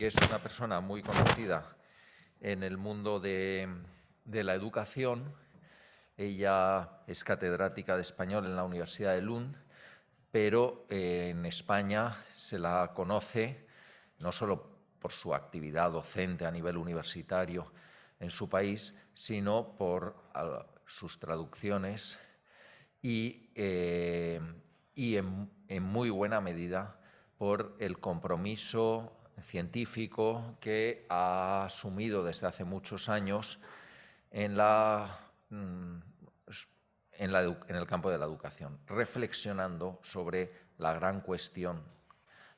que es una persona muy conocida en el mundo de la educación. Ella es catedrática de español en la Universidad de Lund, pero en España se la conoce no solo por su actividad docente a nivel universitario en su país, sino por sus traducciones y en muy buena medida por el compromiso científico que ha asumido desde hace muchos años en el campo de la educación, reflexionando sobre la gran cuestión,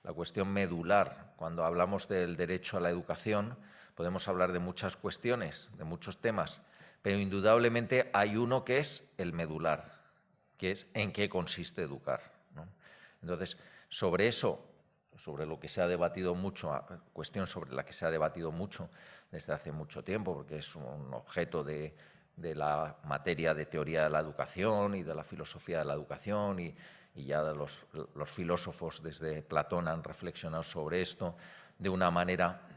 la cuestión medular. Cuando hablamos del derecho a la educación, podemos hablar de muchas cuestiones, de muchos temas, pero indudablemente hay uno que es el medular, que es en qué consiste educar, ¿no? Entonces, sobre eso, sobre lo que se ha debatido mucho, cuestión sobre la que se ha debatido mucho desde hace mucho tiempo, porque es un objeto de la materia de teoría de la educación y de la filosofía de la educación, y ya los filósofos desde Platón han reflexionado sobre esto de una manera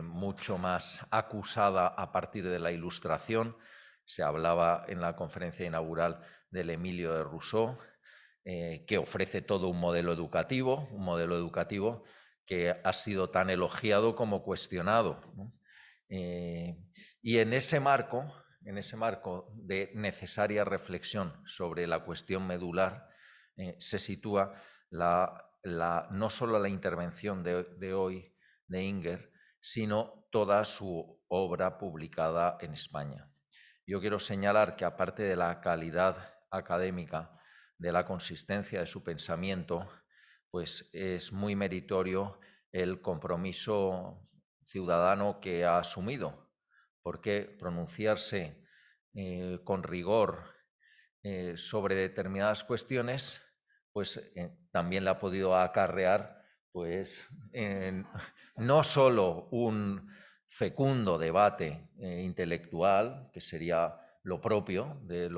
mucho más acusada a partir de la Ilustración. Se hablaba en la conferencia inaugural del Emilio de Rousseau, que ofrece todo un modelo educativo que ha sido tan elogiado como cuestionado, ¿no? Y en ese marco de necesaria reflexión sobre la cuestión medular, se sitúa no solo la intervención de hoy de Inger, sino toda su obra publicada en España. Yo quiero señalar que, aparte de la calidad académica, de la consistencia de su pensamiento, pues es muy meritorio el compromiso ciudadano que ha asumido, porque pronunciarse con rigor sobre determinadas cuestiones, pues también le ha podido acarrear pues no solo un fecundo debate intelectual, que sería lo propio de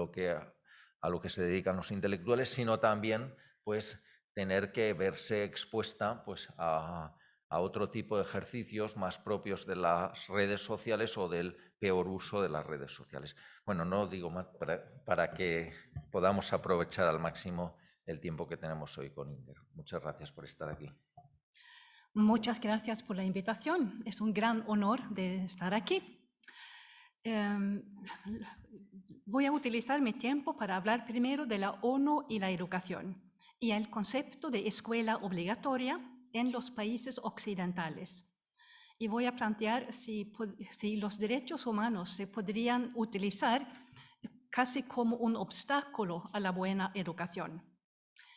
a lo que se dedican los intelectuales, sino también pues tener que verse expuesta pues a otro tipo de ejercicios más propios de las redes sociales o del peor uso de las redes sociales. Bueno, no digo más para que podamos aprovechar al máximo el tiempo que tenemos hoy con Inger. Muchas gracias por estar aquí. Muchas gracias por la invitación. Es un gran honor de estar aquí. Voy a utilizar mi tiempo para hablar primero de la ONU y la educación y el concepto de escuela obligatoria en los países occidentales. Y voy a plantear si los derechos humanos se podrían utilizar casi como un obstáculo a la buena educación.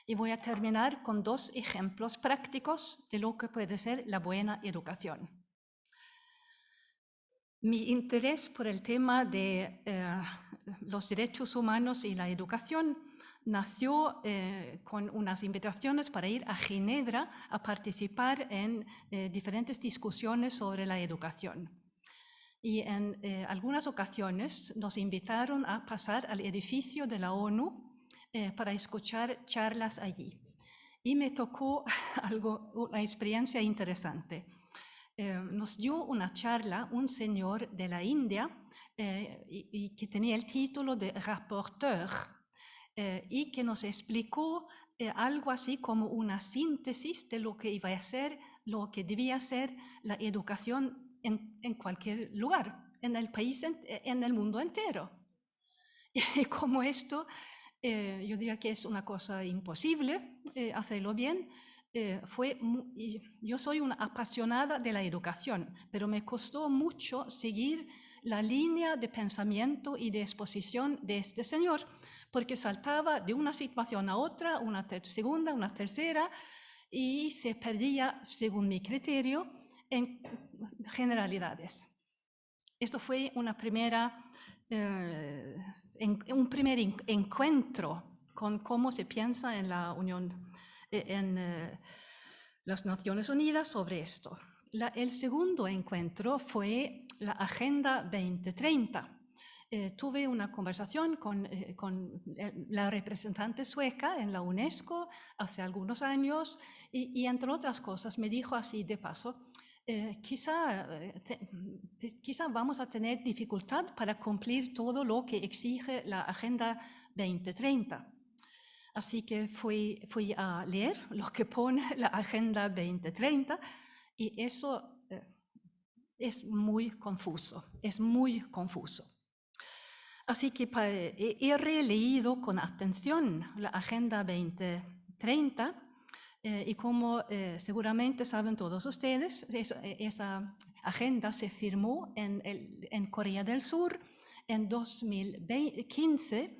Y voy a terminar con dos ejemplos prácticos de lo que puede ser la buena educación. Mi interés por el tema de los derechos humanos y la educación nació con unas invitaciones para ir a Ginebra a participar en diferentes discusiones sobre la educación. Y en algunas ocasiones nos invitaron a pasar al edificio de la ONU para escuchar charlas allí. Y me tocó una experiencia interesante. Nos dio una charla un señor de la India y que tenía el título de rapporteur y que nos explicó algo así como una síntesis de lo que iba a ser, lo que debía ser la educación en cualquier lugar, en el país, en el mundo entero. Y como esto, yo diría que es una cosa imposible hacerlo bien. Yo soy una apasionada de la educación, pero me costó mucho seguir la línea de pensamiento y de exposición de este señor, porque saltaba de una situación a otra, una segunda, una tercera, y se perdía, según mi criterio, en generalidades. Esto fue un primer encuentro con cómo se piensa en la Unión, en las Naciones Unidas sobre esto. El segundo encuentro fue la Agenda 2030 tuve una conversación con la representante sueca en la UNESCO hace algunos años y entre otras cosas me dijo así de paso, quizá vamos a tener dificultad para cumplir todo lo que exige la Agenda 2030. Así que fui a leer lo que pone la Agenda 2030 y eso es muy confuso, Así que he releído con atención la Agenda 2030 y como seguramente saben todos ustedes, esa agenda se firmó en Corea del Sur en 2015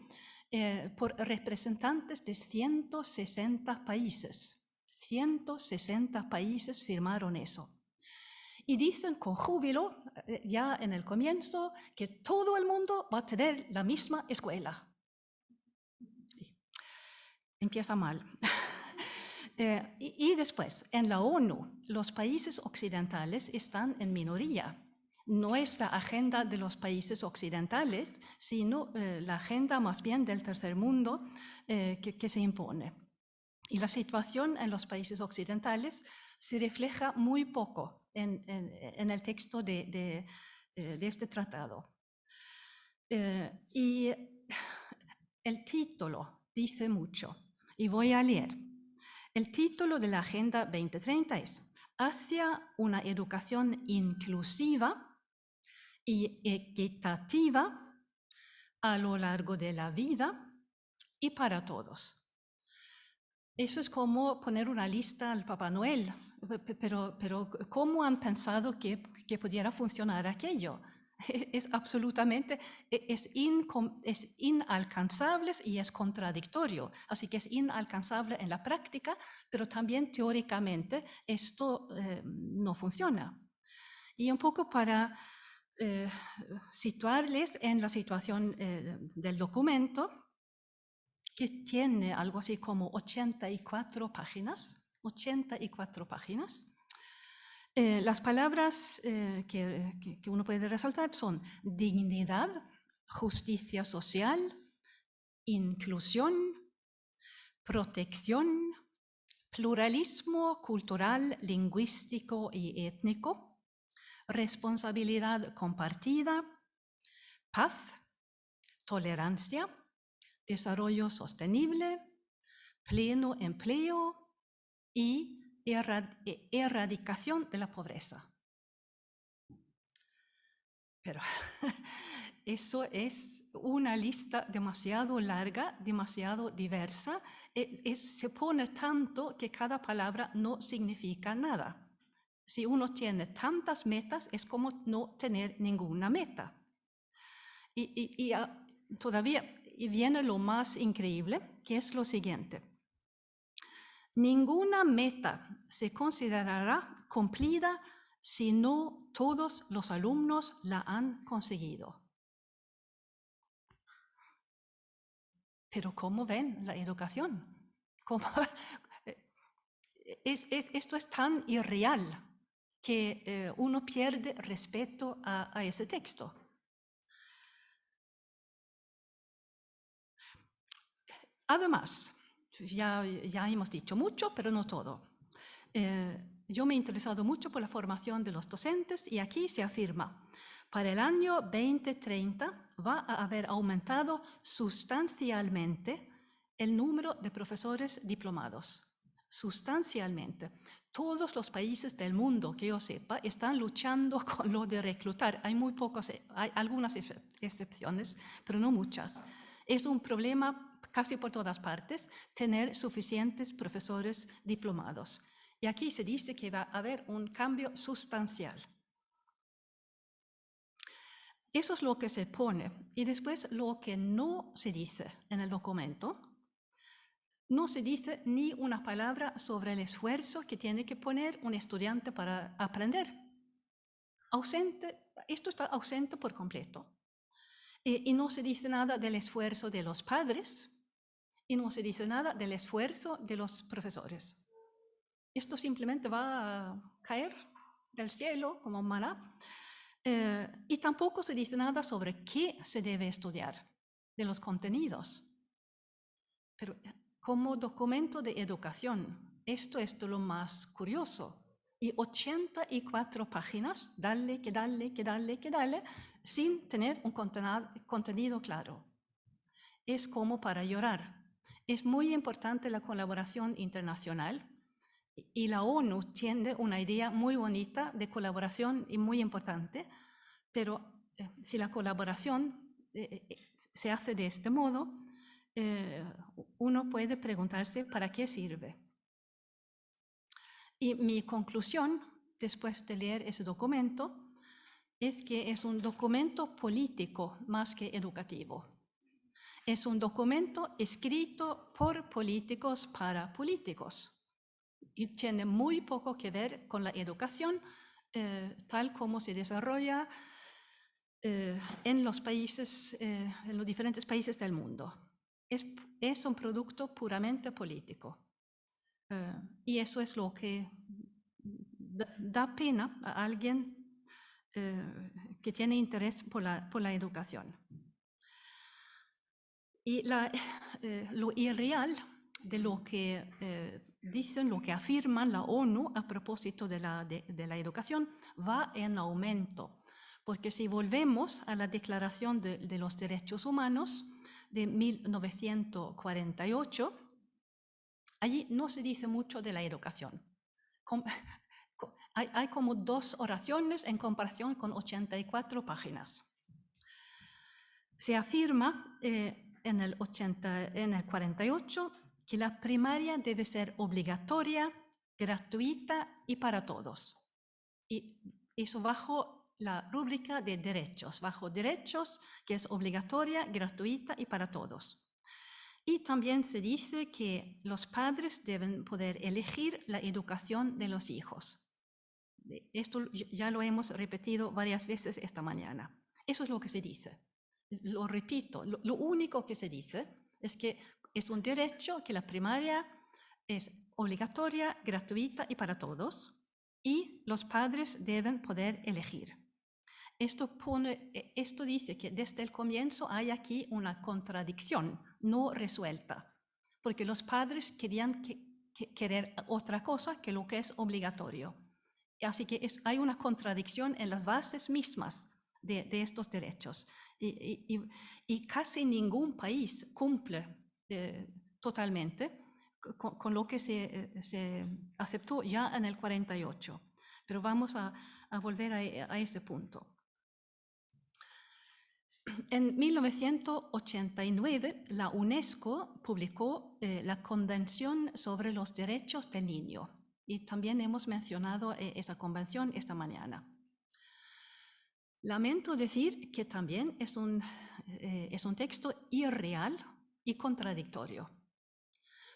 por representantes de 160 países. 160 países firmaron eso. Y dicen con júbilo, ya en el comienzo, que todo el mundo va a tener la misma escuela. Empieza mal. Y después, en la ONU, los países occidentales están en minoría. No es la agenda de los países occidentales, sino la agenda más bien del tercer mundo que se impone. Y la situación en los países occidentales se refleja muy poco en el texto de este tratado. Y el título dice mucho, y voy a leer. El título de la Agenda 2030 es Hacia una educación inclusiva y equitativa a lo largo de la vida y para todos. Eso es como poner una lista al Papá Noel, pero ¿cómo han pensado que pudiera funcionar aquello? Es absolutamente, es inalcanzable y es contradictorio. Así que es inalcanzable en la práctica, pero también teóricamente esto no funciona. Y un poco para situarles en la situación del documento, que tiene algo así como 84 páginas. Las palabras que uno puede resaltar son dignidad, justicia social, inclusión, protección, pluralismo cultural, lingüístico y étnico, responsabilidad compartida, paz, tolerancia, desarrollo sostenible, pleno empleo y erradicación de la pobreza. Pero eso es una lista demasiado larga, demasiado diversa. Se pone tanto que cada palabra no significa nada. Si uno tiene tantas metas, es como no tener ninguna meta. Y todavía viene lo más increíble, que es lo siguiente. Ninguna meta se considerará cumplida si no todos los alumnos la han conseguido. Pero ¿cómo ven la educación? Esto es tan irreal que uno pierde respeto a ese texto. Además, ya hemos dicho mucho, pero no todo. Yo me he interesado mucho por la formación de los docentes y aquí se afirma, para el año 2030 va a haber aumentado sustancialmente el número de profesores diplomados. Sustancialmente. Todos los países del mundo que yo sepa están luchando con lo de reclutar. Hay algunas excepciones, pero no muchas. Es un problema casi por todas partes tener suficientes profesores diplomados. Y aquí se dice que va a haber un cambio sustancial. Eso es lo que se pone. Y después lo que no se dice en el documento, no se dice ni una palabra sobre el esfuerzo que tiene que poner un estudiante para aprender. Esto está ausente por completo. Y no se dice nada del esfuerzo de los padres y no se dice nada del esfuerzo de los profesores. Esto simplemente va a caer del cielo como maná. Y tampoco se dice nada sobre qué se debe estudiar de los contenidos. Pero como documento de educación, esto es lo más curioso. Y 84 páginas, dale, sin tener un contenido claro. Es como para llorar. Es muy importante la colaboración internacional y la ONU tiene una idea muy bonita de colaboración y muy importante, pero si la colaboración se hace de este modo, uno puede preguntarse para qué sirve. Y mi conclusión, después de leer ese documento, es que es un documento político más que educativo. Es un documento escrito por políticos para políticos y tiene muy poco que ver con la educación tal como se desarrolla en los países, en los diferentes países del mundo. Es un producto puramente político. Y eso es lo que da pena a alguien que tiene interés por la educación. Y lo irreal de lo que dicen, lo que afirman la ONU a propósito de la educación va en aumento. Porque si volvemos a la Declaración de los Derechos Humanos de 1948, allí no se dice mucho de la educación. Hay como 2 oraciones en comparación con 84 páginas. Se afirma en el 48 que la primaria debe ser obligatoria, gratuita y para todos. Y eso bajo la rúbrica de derechos, bajo derechos, que es obligatoria, gratuita y para todos. Y también se dice que los padres deben poder elegir la educación de los hijos. Esto ya lo hemos repetido varias veces esta mañana. Eso es lo que se dice. Lo repito, lo único que se dice es que es un derecho que la primaria es obligatoria, gratuita y para todos, y los padres deben poder elegir. Esto dice que desde el comienzo hay aquí una contradicción no resuelta, porque los padres querían querer otra cosa que lo que es obligatorio. Así que hay una contradicción en las bases mismas de estos derechos. Y casi ningún país cumple totalmente con lo que se aceptó ya en el 48. Pero vamos a volver a ese punto. En 1989, la UNESCO publicó la Convención sobre los Derechos del Niño. Y también hemos mencionado esa convención esta mañana. Lamento decir que también es un texto irreal y contradictorio.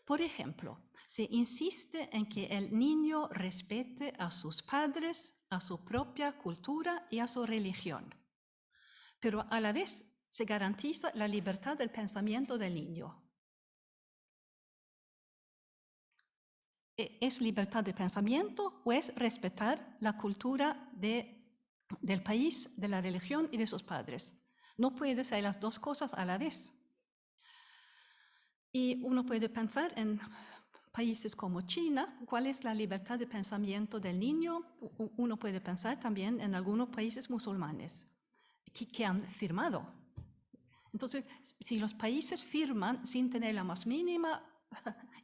Por ejemplo, se insiste en que el niño respete a sus padres, a su propia cultura y a su religión. Pero a la vez se garantiza la libertad del pensamiento del niño. ¿Es libertad de pensamiento o es respetar la cultura del país, de la religión y de sus padres? No puede ser las 2 cosas a la vez. Y uno puede pensar en países como China, ¿cuál es la libertad de pensamiento del niño? Uno puede pensar también en algunos países musulmanes que han firmado. Entonces, si los países firman sin tener la más mínima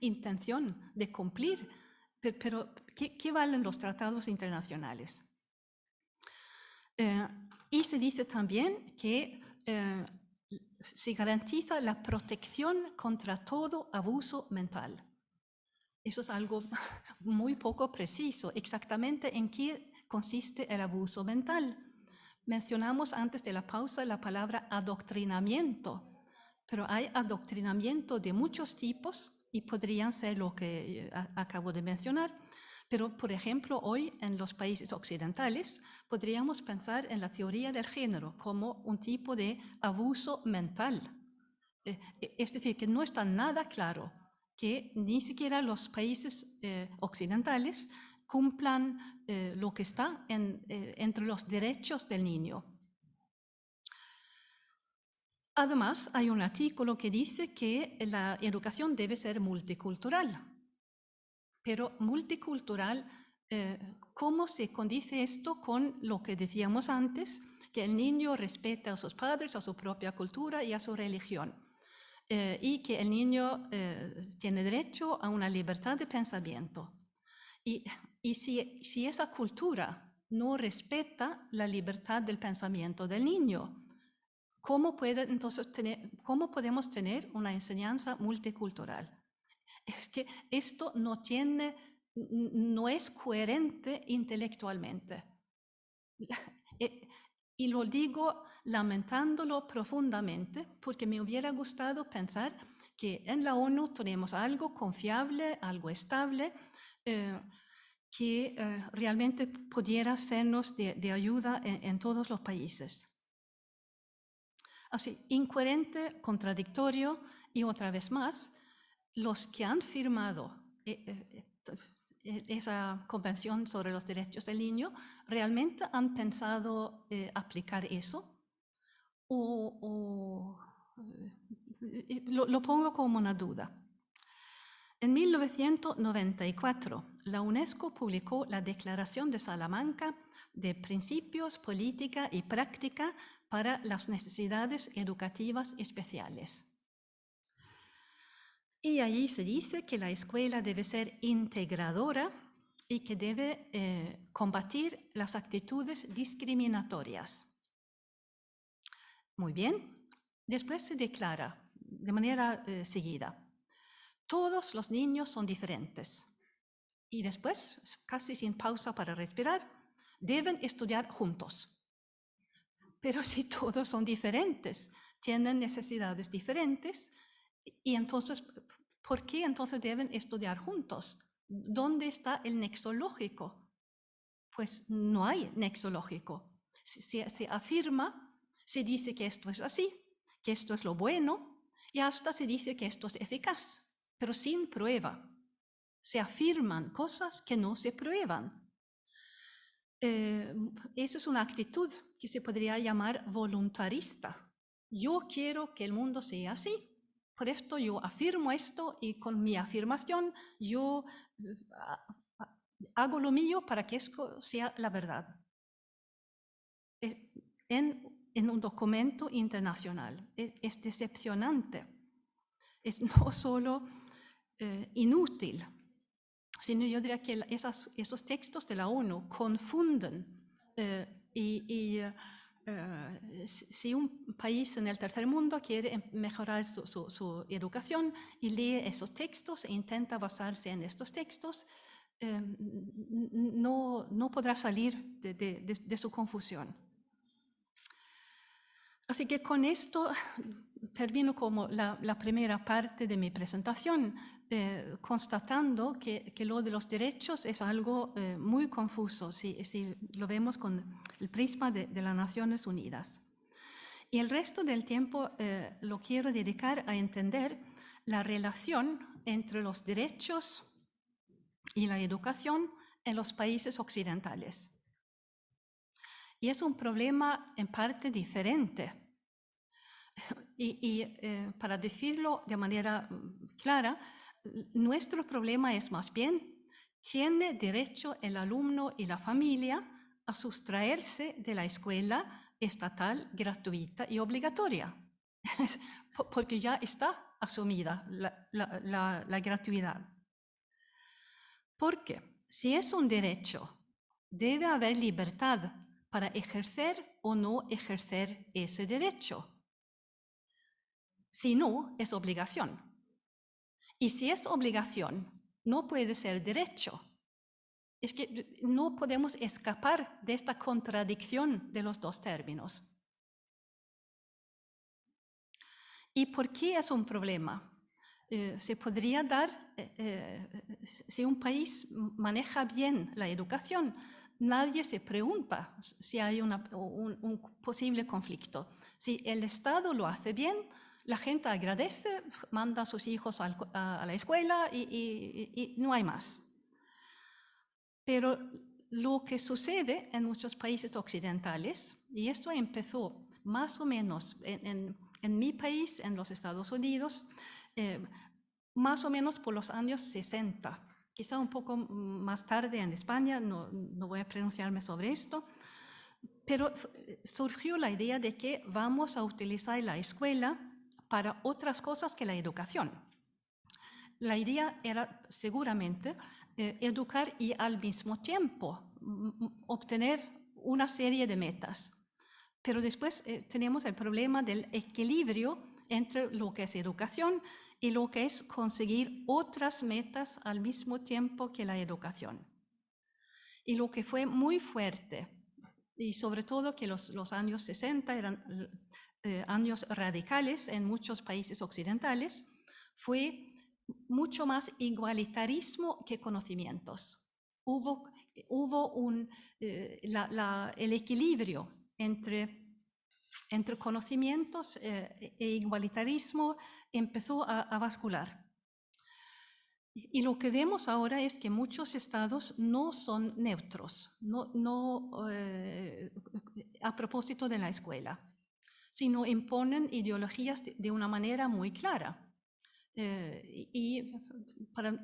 intención de cumplir, pero ¿qué valen los tratados internacionales? Y se dice también que se garantiza la protección contra todo abuso mental. Eso es algo muy poco preciso, exactamente en qué consiste el abuso mental. Mencionamos antes de la pausa la palabra adoctrinamiento, pero hay adoctrinamiento de muchos tipos y podrían ser lo que acabo de mencionar. Pero, por ejemplo, hoy en los países occidentales podríamos pensar en la teoría del género como un tipo de abuso mental. Es decir, que no está nada claro que ni siquiera los países occidentales cumplan lo que está entre los derechos del niño. Además, hay un artículo que dice que la educación debe ser multicultural. Pero multicultural, ¿cómo se condice esto con lo que decíamos antes? Que el niño respeta a sus padres, a su propia cultura y a su religión. Y que el niño tiene derecho a una libertad de pensamiento. Y si esa cultura no respeta la libertad del pensamiento del niño, ¿cómo podemos tener una enseñanza multicultural? Es que esto no es coherente intelectualmente. Y lo digo lamentándolo profundamente, porque me hubiera gustado pensar que en la ONU tenemos algo confiable, algo estable, que realmente pudiera sernos de ayuda en todos los países. Así, incoherente, contradictorio y otra vez más, los que han firmado esa Convención sobre los Derechos del Niño, ¿realmente han pensado aplicar eso? Lo pongo como una duda. En 1994, la UNESCO publicó la Declaración de Salamanca de Principios, Política y Práctica para las Necesidades Educativas Especiales. Y allí se dice que la escuela debe ser integradora y que debe combatir las actitudes discriminatorias. Muy bien. Después se declara de manera seguida: todos los niños son diferentes. Y después, casi sin pausa para respirar, deben estudiar juntos. Pero si todos son diferentes, tienen necesidades diferentes, y entonces, ¿por qué entonces deben estudiar juntos? ¿Dónde está el nexo lógico? Pues no hay nexo lógico. Se afirma, se dice que esto es así, que esto es lo bueno, y hasta se dice que esto es eficaz, pero sin prueba. Se afirman cosas que no se prueban. Eso es una actitud que se podría llamar voluntarista. Yo quiero que el mundo sea así, por esto yo afirmo esto y con mi afirmación yo hago lo mío para que esto sea la verdad. En un documento internacional. Es decepcionante. Es no solo inútil, sino yo diría que esos textos de la ONU confunden si un país en el tercer mundo quiere mejorar su educación y lee esos textos e intenta basarse en estos textos, no podrá salir de su confusión. Así que con esto termino como la primera parte de mi presentación, constatando que lo de los derechos es algo muy confuso si lo vemos con el prisma de las Naciones Unidas. Y el resto del tiempo lo quiero dedicar a entender la relación entre los derechos y la educación en los países occidentales. Y es un problema en parte diferente. Y para decirlo de manera clara, nuestro problema es más bien, ¿tiene derecho el alumno y la familia a sustraerse de la escuela estatal, gratuita y obligatoria? Porque ya está asumida la gratuidad. Porque si es un derecho, debe haber libertad para ejercer o no ejercer ese derecho. Si no, es obligación. Y si es obligación, no puede ser derecho. Es que no podemos escapar de esta contradicción de los dos términos. ¿Y por qué es un problema? Se podría dar, si un país maneja bien la educación, nadie se pregunta si hay un posible conflicto. Si el Estado lo hace bien, la gente agradece, manda a sus hijos a la escuela y no hay más. Pero lo que sucede en muchos países occidentales, y esto empezó más o menos en mi país, en los Estados Unidos, más o menos por los años 60, quizá un poco más tarde en España, no voy a pronunciarme sobre esto, pero surgió la idea de que vamos a utilizar la escuela para otras cosas que la educación. La idea era seguramente educar y al mismo tiempo obtener una serie de metas. Pero después tenemos el problema del equilibrio entre lo que es educación y lo que es conseguir otras metas al mismo tiempo que la educación. Y lo que fue muy fuerte, y sobre todo que los años 60 eran años radicales en muchos países occidentales, fue mucho más igualitarismo que conocimientos. Hubo el equilibrio entre conocimientos e igualitarismo empezó a bascular. Y lo que vemos ahora es que muchos estados no son neutros, a propósito de la escuela, sino imponen ideologías de una manera muy clara. Y para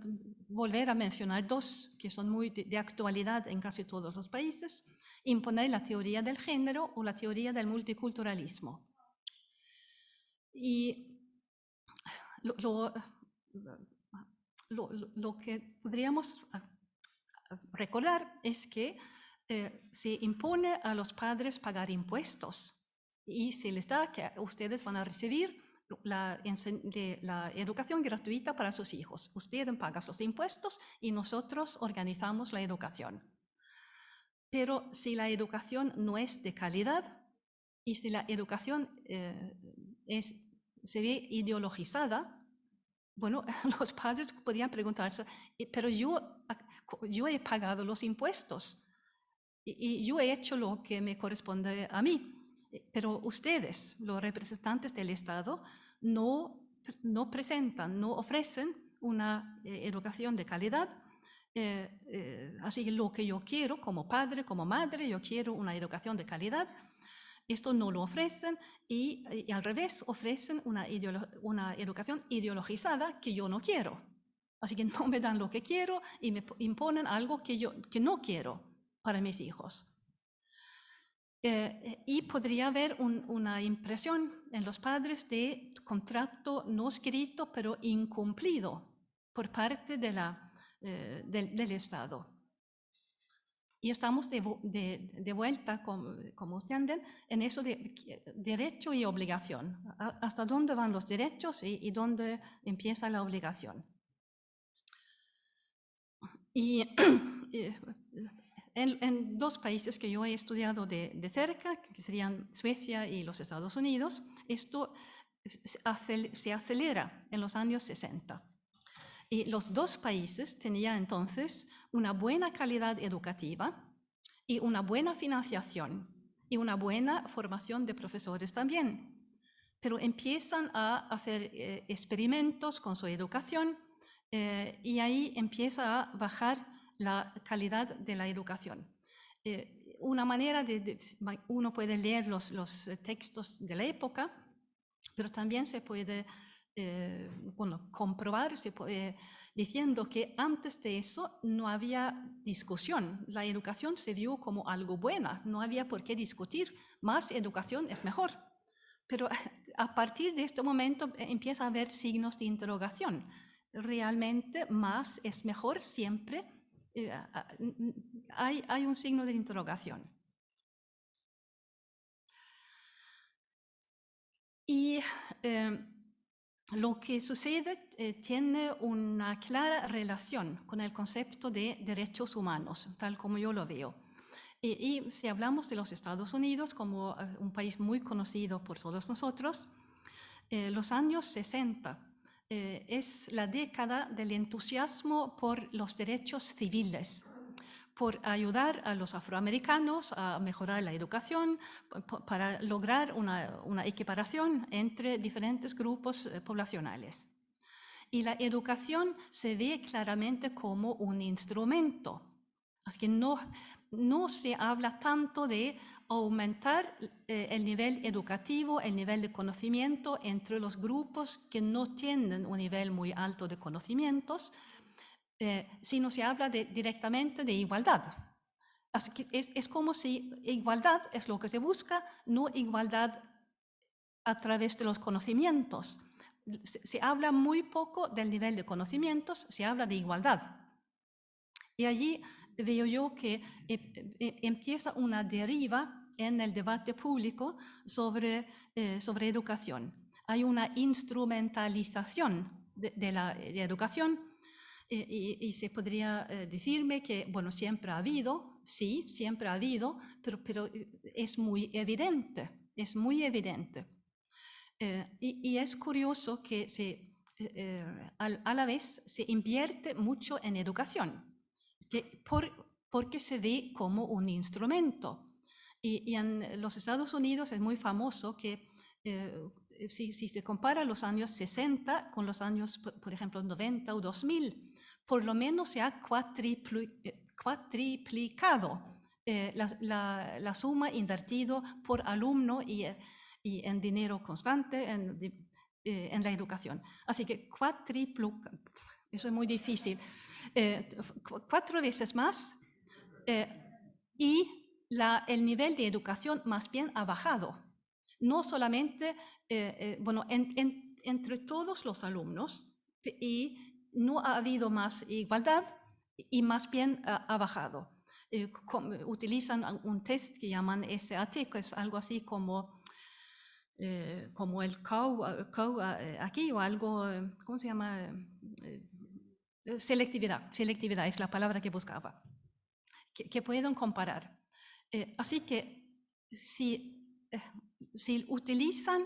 volver a mencionar dos que son muy de actualidad en casi todos los países, imponer la teoría del género o la teoría del multiculturalismo. Y lo que podríamos recordar es que se impone a los padres pagar impuestos y se les da que ustedes van a recibir la educación gratuita para sus hijos. Ustedes pagan los impuestos y nosotros organizamos la educación. Pero si la educación no es de calidad y si la educación se ve ideologizada, bueno, los padres podrían preguntarse, pero yo he pagado los impuestos y yo he hecho lo que me corresponde a mí, pero ustedes, los representantes del Estado, no presentan, no ofrecen una educación de calidad. Así que lo que yo quiero como padre, como madre, yo quiero una educación de calidad. Esto no lo ofrecen y al revés ofrecen una educación ideologizada que yo no quiero. Así que no me dan lo que quiero y me imponen algo que no quiero para mis hijos. Y podría haber una impresión en los padres de contrato no escrito pero incumplido por parte del Estado. Y estamos de vuelta, como ustedes entienden, en eso de derecho y obligación. ¿Hasta dónde van los derechos y dónde empieza la obligación? Y en dos países que yo he estudiado de cerca, que serían Suecia y los Estados Unidos, esto se acelera en los años 60. Y los dos países tenían entonces una buena calidad educativa y una buena financiación y una buena formación de profesores también. Pero empiezan a hacer experimentos con su educación y ahí empieza a bajar la calidad de la educación. Una manera uno puede leer los textos de la época, pero también se puede comprobar, diciendo que antes de eso no había discusión. La educación se vio como algo bueno, no había por qué discutir, más educación es mejor. Pero a partir de este momento empieza a haber signos de interrogación. Realmente más es mejor siempre. Hay un signo de interrogación. Y lo que sucede tiene una clara relación con el concepto de derechos humanos, tal como yo lo veo. Y si hablamos de los Estados Unidos como un país muy conocido por todos nosotros, los años 60 es la década del entusiasmo por los derechos civiles, por ayudar a los afroamericanos a mejorar la educación, para lograr una equiparación entre diferentes grupos poblacionales. Y la educación se ve claramente como un instrumento Así que no se habla tanto de aumentar el nivel educativo, el nivel de conocimiento entre los grupos que no tienen un nivel muy alto de conocimientos, sino se habla directamente de igualdad. Así que es como si igualdad es lo que se busca, no igualdad a través de los conocimientos. Se habla muy poco del nivel de conocimientos, se habla de igualdad. Y allí veo yo que empieza una deriva en el debate público sobre educación. Hay una instrumentalización de la educación y se podría decirme que, bueno, siempre ha habido, sí, siempre ha habido, pero es muy evidente, es muy evidente. Y es curioso que a la vez se invierte mucho en educación, porque se ve como un instrumento. Y en los Estados Unidos es muy famoso que si se compara los años 60 con los años, por ejemplo, 90 o 2000, por lo menos se ha cuatriplicado la suma invertido por alumno y en dinero constante en la educación. Así que eso es muy difícil, 4 veces más y el nivel de educación más bien ha bajado. No solamente, bueno, entre todos los alumnos, y no ha habido más igualdad y más bien ha bajado. Utilizan un test que llaman SAT, que es algo así como el COU aquí o algo, ¿cómo se llama? Selectividad es la palabra que buscaba, que pueden comparar. Así que si utilizan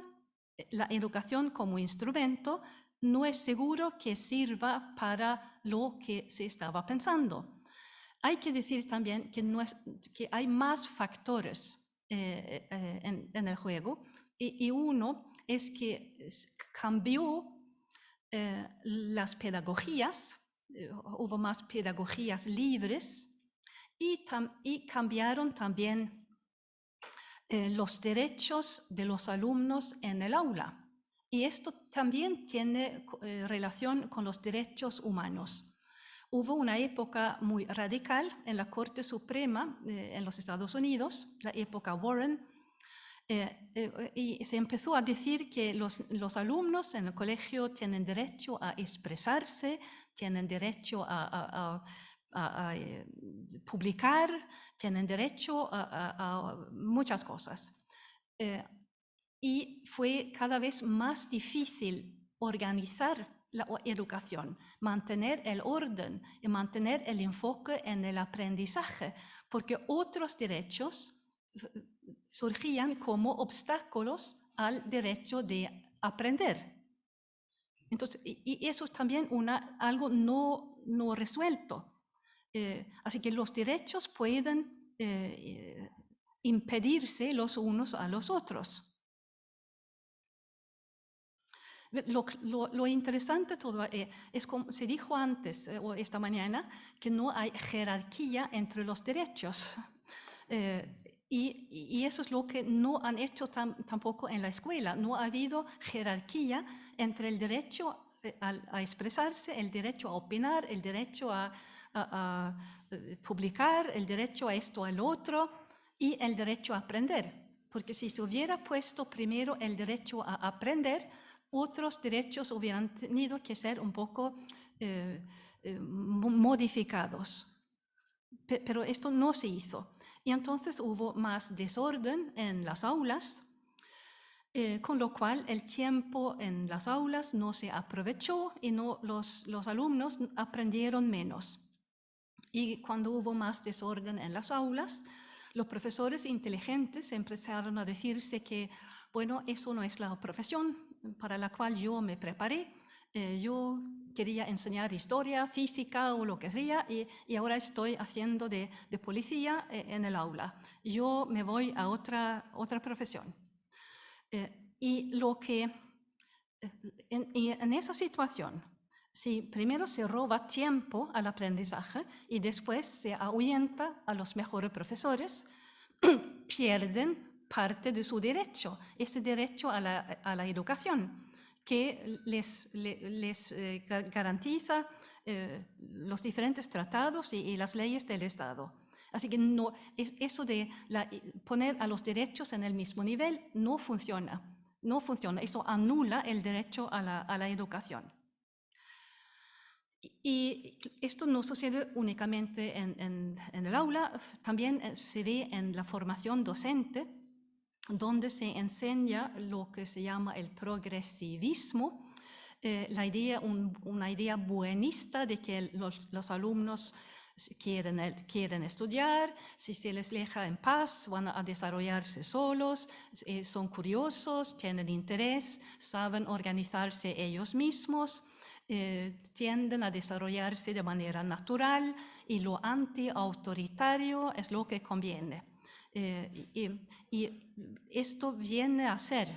la educación como instrumento, no es seguro que sirva para lo que se estaba pensando. Hay que decir también que hay más factores en el juego, y uno es que cambió las pedagogías, hubo más pedagogías libres y cambiaron también los derechos de los alumnos en el aula. Y esto también tiene relación con los derechos humanos. Hubo una época muy radical en la Corte Suprema en los Estados Unidos, la época Warren, y se empezó a decir que los alumnos en el colegio tienen derecho a expresarse, tienen derecho a publicar, tienen derecho a muchas cosas. Y fue cada vez más difícil organizar la educación, mantener el orden y mantener el enfoque en el aprendizaje, porque otros derechos surgían como obstáculos al derecho de aprender. Entonces, y eso es también algo no resuelto. Así que los derechos pueden impedirse los unos a los otros. Lo interesante todo es como se dijo antes o esta mañana, que no hay jerarquía entre los derechos. Y eso es lo que no han hecho tampoco en la escuela. No ha habido jerarquía entre el derecho a expresarse, el derecho a opinar, el derecho a publicar, el derecho a esto, al otro, y el derecho a aprender. Porque si se hubiera puesto primero el derecho a aprender, otros derechos hubieran tenido que ser un poco modificados. Pero esto no se hizo. Y entonces hubo más desorden en las aulas, con lo cual el tiempo en las aulas no se aprovechó y los alumnos aprendieron menos. Y cuando hubo más desorden en las aulas, los profesores inteligentes empezaron a decirse que, bueno, eso no es la profesión para la cual yo me preparé. Yo quería enseñar historia, física o lo que sea, y ahora estoy haciendo de policía en el aula. Yo me voy a otra profesión. Y en esa situación si primero se roba tiempo al aprendizaje y después se ahuyenta a los mejores profesores, pierden parte de su derecho, ese derecho a la educación que les garantiza los diferentes tratados y las leyes del Estado. Así que no, eso de poner a los derechos en el mismo nivel no funciona. No funciona. Eso anula el derecho a la educación. Y esto no sucede únicamente en el aula, también se ve en la formación docente, donde se enseña lo que se llama el progresivismo, una idea buenista de que los alumnos quieren estudiar, si se les deja en paz van a desarrollarse solos, son curiosos, tienen interés, saben organizarse ellos mismos, tienden a desarrollarse de manera natural y lo anti-autoritario es lo que conviene. Y esto viene a ser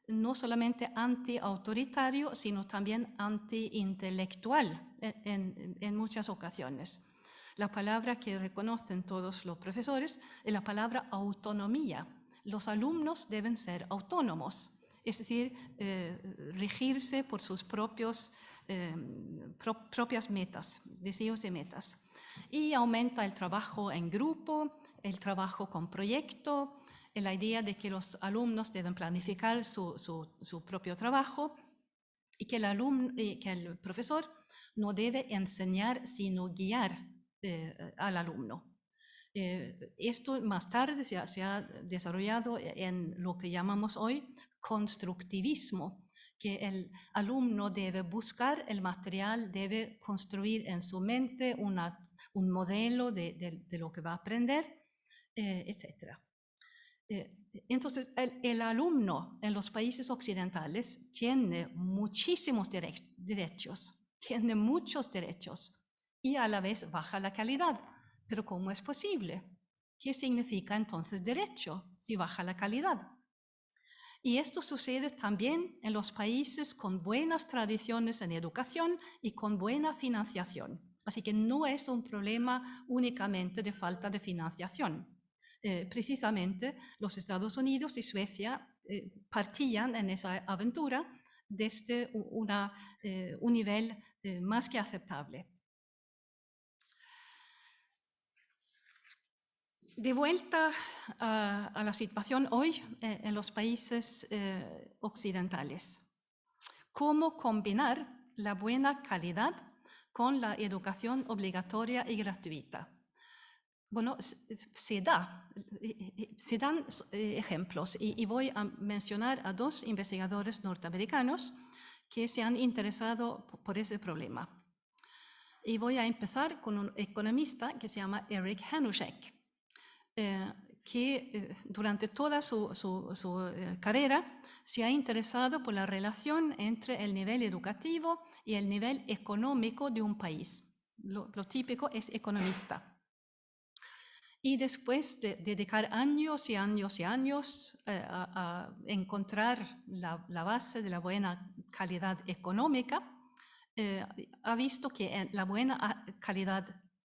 no solamente anti-autoritario, sino también anti-intelectual en muchas ocasiones. La palabra que reconocen todos los profesores es la palabra autonomía. Los alumnos deben ser autónomos, es decir, regirse por sus propias metas, deseos y metas. Y aumenta el trabajo en grupo, el trabajo con proyecto, la idea de que los alumnos deben planificar su propio trabajo y que el profesor no debe enseñar sino guiar al alumno. Esto más tarde se ha desarrollado en lo que llamamos hoy constructivismo, que el alumno debe buscar el material, debe construir en su mente un modelo de lo que va a aprender, etc. Entonces, el alumno en los países occidentales tiene muchísimos derechos, tiene muchos derechos y a la vez baja la calidad. Pero ¿cómo es posible? ¿Qué significa entonces derecho si baja la calidad? Y esto sucede también en los países con buenas tradiciones en educación y con buena financiación. Así que no es un problema únicamente de falta de financiación. Precisamente los Estados Unidos y Suecia partían en esa aventura desde un nivel más que aceptable. De vuelta a la situación hoy en los países occidentales. ¿Cómo combinar la buena calidad con la educación obligatoria y gratuita? Bueno, se dan ejemplos y voy a mencionar a dos investigadores norteamericanos que se han interesado por ese problema. Y voy a empezar con un economista que se llama Eric Hanushek, que durante toda su carrera se ha interesado por la relación entre el nivel educativo y el nivel económico de un país. Lo típico es economista. Y después de dedicar años y años y años a encontrar la base de la buena calidad económica, ha visto que la buena calidad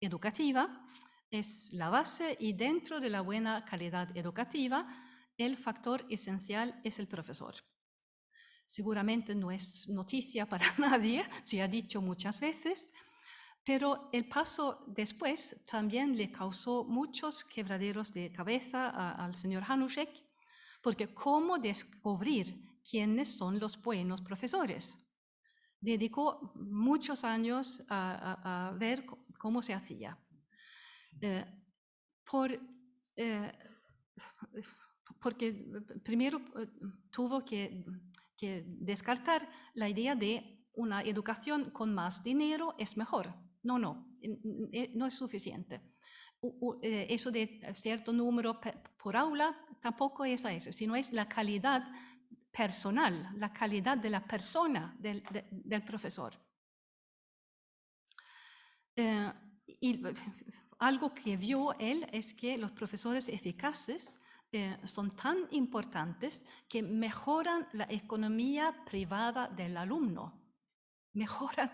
educativa es la base y dentro de la buena calidad educativa el factor esencial es el profesor. Seguramente no es noticia para nadie, se ha dicho muchas veces, pero el paso después también le causó muchos quebraderos de cabeza al señor Hanushek, porque ¿cómo descubrir quiénes son los buenos profesores? Dedicó muchos años a ver cómo se hacía. Porque primero tuvo que descartar la idea de una educación con más dinero es mejor. No es suficiente. Eso de cierto número por aula tampoco es eso, sino es la calidad personal, la calidad de la persona del profesor. Y algo que vio él es que los profesores eficaces son tan importantes que mejoran la economía privada del alumno. mejoran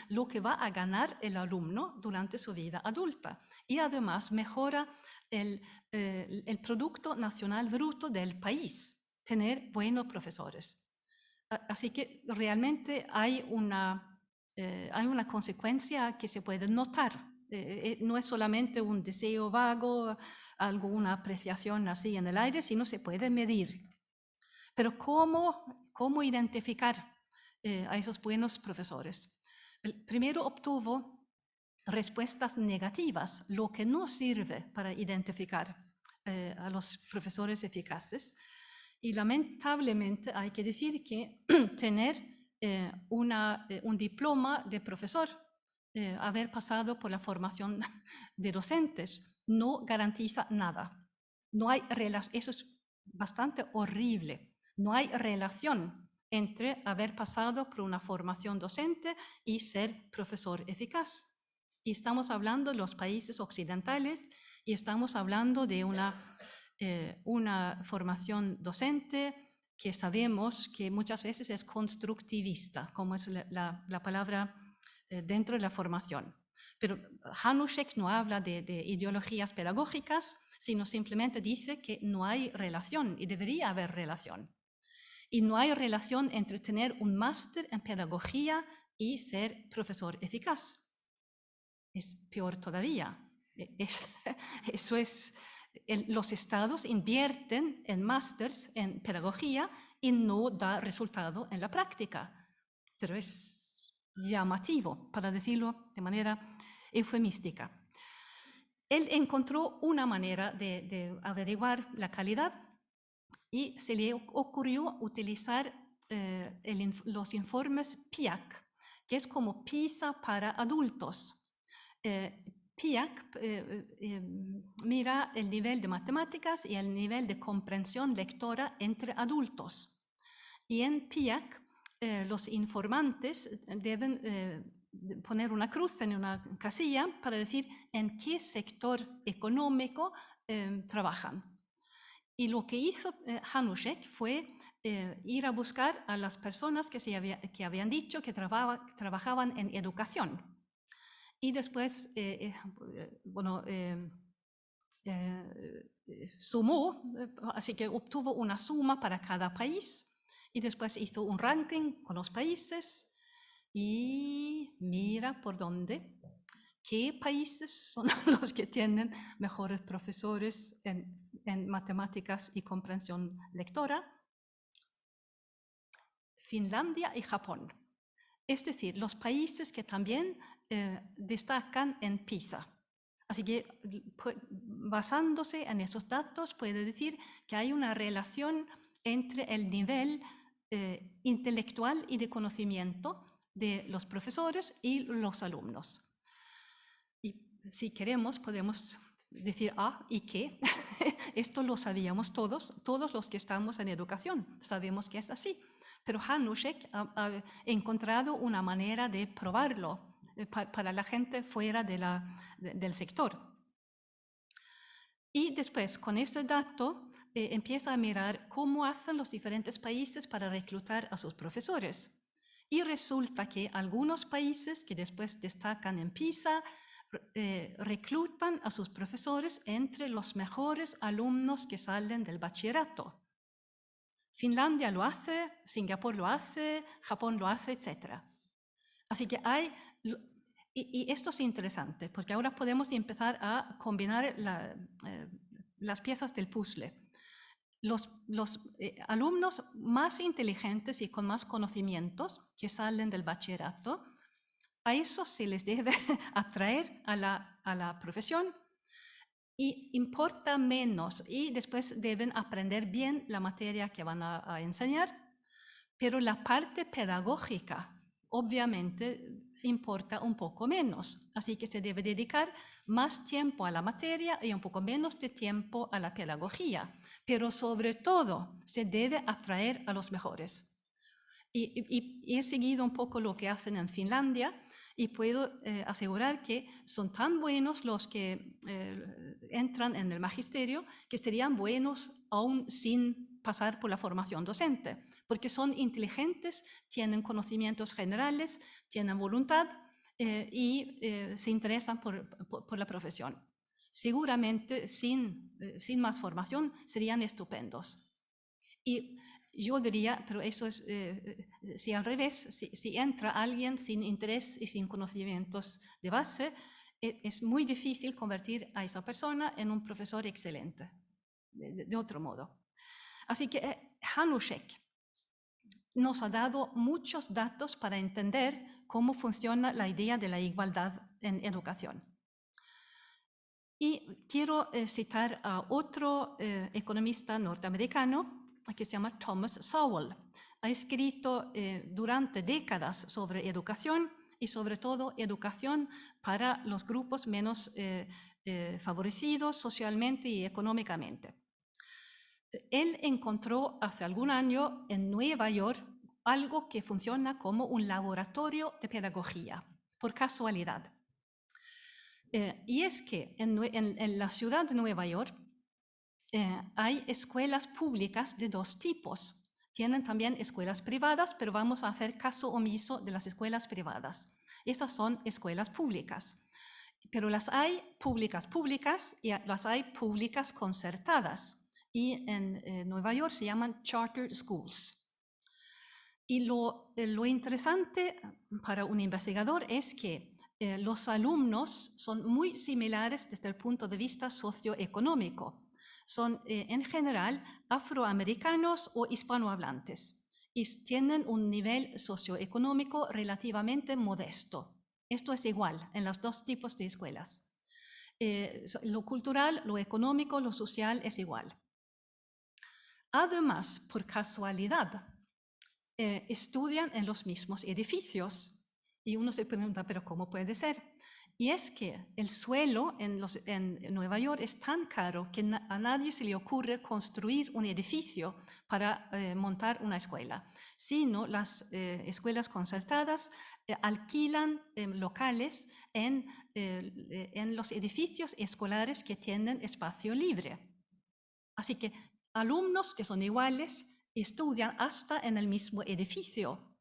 lo que va a ganar el alumno durante su vida adulta y además mejora el Producto Nacional Bruto del país, tener buenos profesores. Así que realmente hay una consecuencia que se puede notar. No es solamente un deseo vago, alguna apreciación así en el aire, sino se puede medir. Pero ¿cómo identificar a esos buenos profesores? Primero obtuvo respuestas negativas, lo que no sirve para identificar a los profesores eficaces. Y lamentablemente hay que decir que tener un diploma de profesor, haber pasado por la formación de docentes, no garantiza nada. No hay eso es bastante horrible. No hay relación entre haber pasado por una formación docente y ser profesor eficaz. Y estamos hablando de los países occidentales y estamos hablando de una formación docente que sabemos que muchas veces es constructivista, como es la palabra dentro de la formación. Pero Hanušek no habla de ideologías pedagógicas, sino simplemente dice que no hay relación y debería haber relación. Y no hay relación entre tener un máster en pedagogía y ser profesor eficaz. Es peor todavía. Eso es, los estados invierten en másters en pedagogía y no da resultado en la práctica. Pero es llamativo, para decirlo de manera eufemística. Él encontró una manera de averiguar la calidad y se le ocurrió utilizar los informes PIAAC, que es como PISA para adultos. PIAAC mira el nivel de matemáticas y el nivel de comprensión lectora entre adultos. Y en PIAAC los informantes deben poner una cruz en una casilla para decir en qué sector económico trabajan. Y lo que hizo Hanušek fue ir a buscar a las personas que habían dicho que trabajaban en educación. Y después, sumó, así que obtuvo una suma para cada país y después hizo un ranking con los países y mira por dónde, qué países son los que tienen mejores profesores en matemáticas y comprensión lectora. Finlandia y Japón. Es decir, los países que también destacan en PISA. Así que basándose en esos datos puede decir que hay una relación entre el nivel intelectual y de conocimiento de los profesores y los alumnos. Y si queremos podemos decir, ¿y qué? Esto lo sabíamos todos los que estamos en educación, sabemos que es así. Pero Hanušek ha encontrado una manera de probarlo para la gente fuera del sector. Y después, con ese dato, empieza a mirar cómo hacen los diferentes países para reclutar a sus profesores. Y resulta que algunos países que después destacan en PISA reclutan a sus profesores entre los mejores alumnos que salen del bachillerato. Finlandia lo hace, Singapur lo hace, Japón lo hace, etc. Así que y esto es interesante, porque ahora podemos empezar a combinar las piezas del puzzle. Los alumnos más inteligentes y con más conocimientos que salen del bachillerato, a esos se les debe atraer a la profesión y importa menos y después deben aprender bien la materia que van a enseñar, pero la parte pedagógica obviamente importa un poco menos, así que se debe dedicar más tiempo a la materia y un poco menos de tiempo a la pedagogía, pero sobre todo se debe atraer a los mejores. Y he seguido un poco lo que hacen en Finlandia y puedo asegurar que son tan buenos los que entran en el magisterio que serían buenos aún sin pasar por la formación docente, porque son inteligentes, tienen conocimientos generales, tienen voluntad y se interesan por la profesión. Seguramente sin más formación serían estupendos. Y yo diría, pero eso es, si al revés, si entra alguien sin interés y sin conocimientos de base, es muy difícil convertir a esa persona en un profesor excelente, de otro modo. Así que Hanušek nos ha dado muchos datos para entender cómo funciona la idea de la igualdad en educación. Y quiero citar a otro economista norteamericano que se llama Thomas Sowell. Ha escrito durante décadas sobre educación y sobre todo educación para los grupos menos favorecidos socialmente y económicamente. Él encontró hace algún año en Nueva York algo que funciona como un laboratorio de pedagogía, por casualidad. Y es que en la ciudad de Nueva York hay escuelas públicas de dos tipos. Tienen también escuelas privadas, pero vamos a hacer caso omiso de las escuelas privadas. Esas son escuelas públicas. Pero las hay públicas y las hay públicas concertadas. Y en Nueva York se llaman charter schools. Y lo interesante para un investigador es que los alumnos son muy similares desde el punto de vista socioeconómico. Son en general afroamericanos o hispanohablantes y tienen un nivel socioeconómico relativamente modesto. Esto es igual en los dos tipos de escuelas. Lo cultural, lo económico, lo social es igual. Además, por casualidad, estudian en los mismos edificios. Y uno se pregunta, ¿pero cómo puede ser? Y es que el suelo en Nueva York es tan caro que a nadie se le ocurre construir un edificio para montar una escuela, sino las escuelas concertadas alquilan locales en los edificios escolares que tienen espacio libre. Así que alumnos que son iguales estudian hasta en el mismo edificio.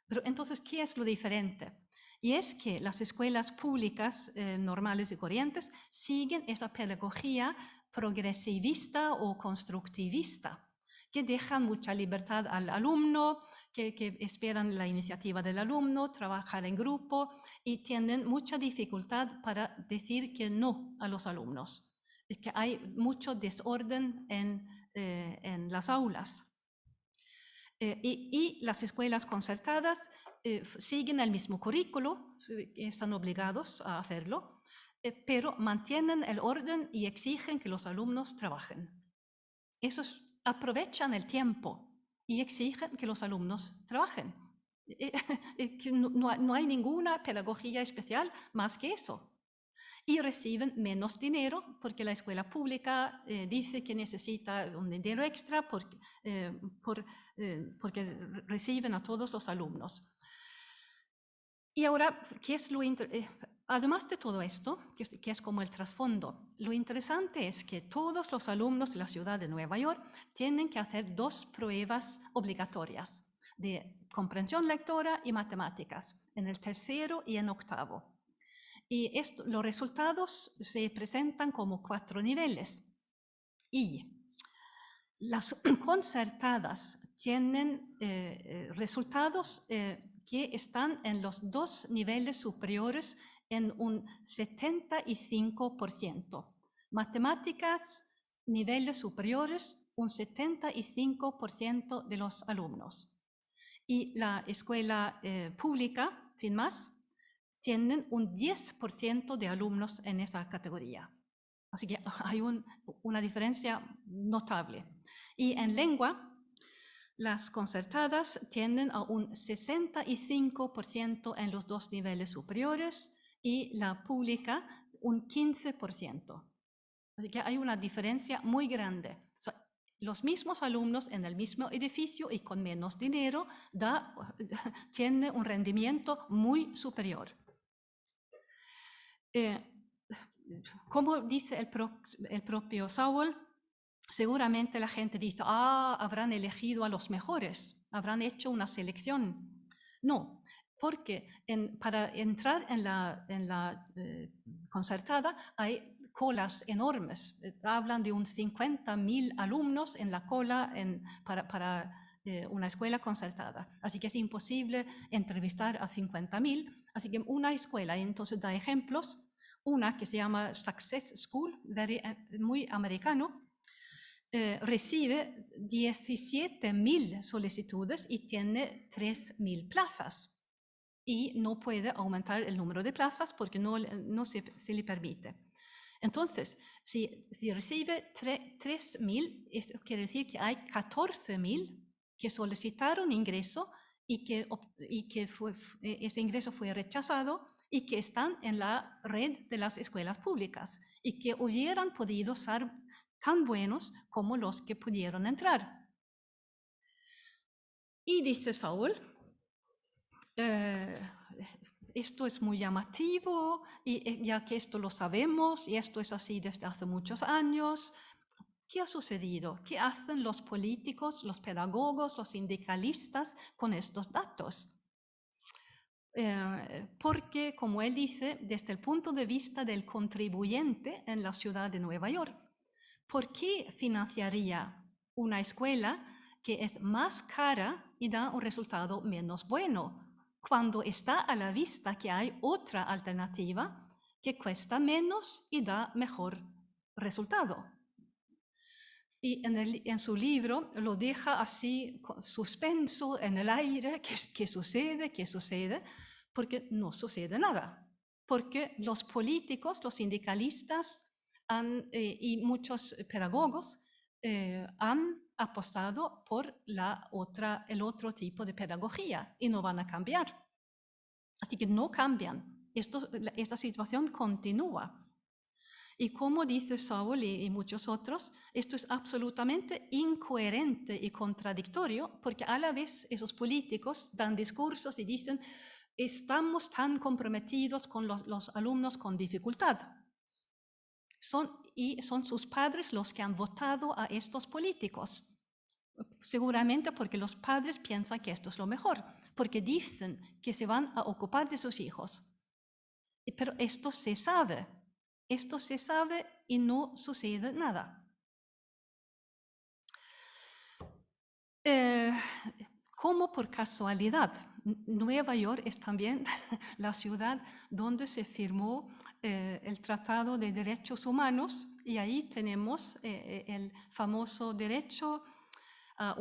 Pero entonces, ¿qué es lo diferente? Y es que las escuelas públicas normales y corrientes siguen esa pedagogía progresivista o constructivista, que dejan mucha libertad al alumno, que esperan la iniciativa del alumno, trabajar en grupo y tienen mucha dificultad para decir que no a los alumnos. Es que hay mucho desorden en las aulas. Y las escuelas concertadas siguen el mismo currículo, están obligados a hacerlo, pero mantienen el orden y exigen que los alumnos trabajen. Esos aprovechan el tiempo y exigen que los alumnos trabajen. No hay ninguna pedagogía especial más que eso. Y reciben menos dinero porque la escuela pública dice que necesita un dinero extra porque reciben a todos los alumnos. Y ahora, ¿qué es lo además de todo esto, que es como el trasfondo, lo interesante es que todos los alumnos de la ciudad de Nueva York tienen que hacer 2 pruebas obligatorias de comprensión lectora y matemáticas, en el tercero y en octavo. Y los resultados se presentan como 4 niveles. Y las concertadas tienen resultados que están en los 2 niveles superiores en un 75%. Matemáticas, niveles superiores, un 75% de los alumnos. Y la escuela pública, sin más, tienen un 10% de alumnos en esa categoría. Así que hay una diferencia notable. Y en lengua, las concertadas tienen a un 65% en los 2 niveles superiores y la pública un 15%. Así que hay una diferencia muy grande. O sea, los mismos alumnos en el mismo edificio y con menos dinero tienen un rendimiento muy superior. Como dice el propio Sowell, seguramente la gente dice, habrán elegido a los mejores, habrán hecho una selección. No, porque para entrar en la concertada hay colas enormes. Hablan de unos 50.000 alumnos en la cola para una escuela concertada. Así que es imposible entrevistar a 50.000. Así que una escuela, entonces da ejemplos, una que se llama Success School, muy americano, recibe 17.000 solicitudes y tiene 3.000 plazas. Y no puede aumentar el número de plazas porque no se le permite. Entonces, si recibe 3.000, eso quiere decir que hay 14.000 que solicitaron ingreso y que ese ingreso fue rechazado y que están en la red de las escuelas públicas y que hubieran podido ser tan buenos como los que pudieron entrar. Y dice Saúl, esto es muy llamativo, y ya que esto lo sabemos, y esto es así desde hace muchos años, ¿qué ha sucedido? ¿Qué hacen los políticos, los pedagogos, los sindicalistas con estos datos? Porque, como él dice, desde el punto de vista del contribuyente en la ciudad de Nueva York, ¿por qué financiaría una escuela que es más cara y da un resultado menos bueno, cuando está a la vista que hay otra alternativa que cuesta menos y da mejor resultado? Y en su libro lo deja así, suspenso en el aire, ¿qué sucede? ¿Qué sucede? Porque no sucede nada. Porque los políticos, los sindicalistas y muchos pedagogos han apostado por el otro tipo de pedagogía y no van a cambiar. Así que no cambian. Esta situación continúa. Y como dice Saúl y muchos otros, esto es absolutamente incoherente y contradictorio, porque a la vez esos políticos dan discursos y dicen, estamos tan comprometidos con los alumnos con dificultad. Y son sus padres los que han votado a estos políticos. Seguramente porque los padres piensan que esto es lo mejor, porque dicen que se van a ocupar de sus hijos. Pero esto se sabe y no sucede nada. Como por casualidad, Nueva York es también la ciudad donde se firmó el Tratado de Derechos Humanos, y ahí tenemos el famoso derecho a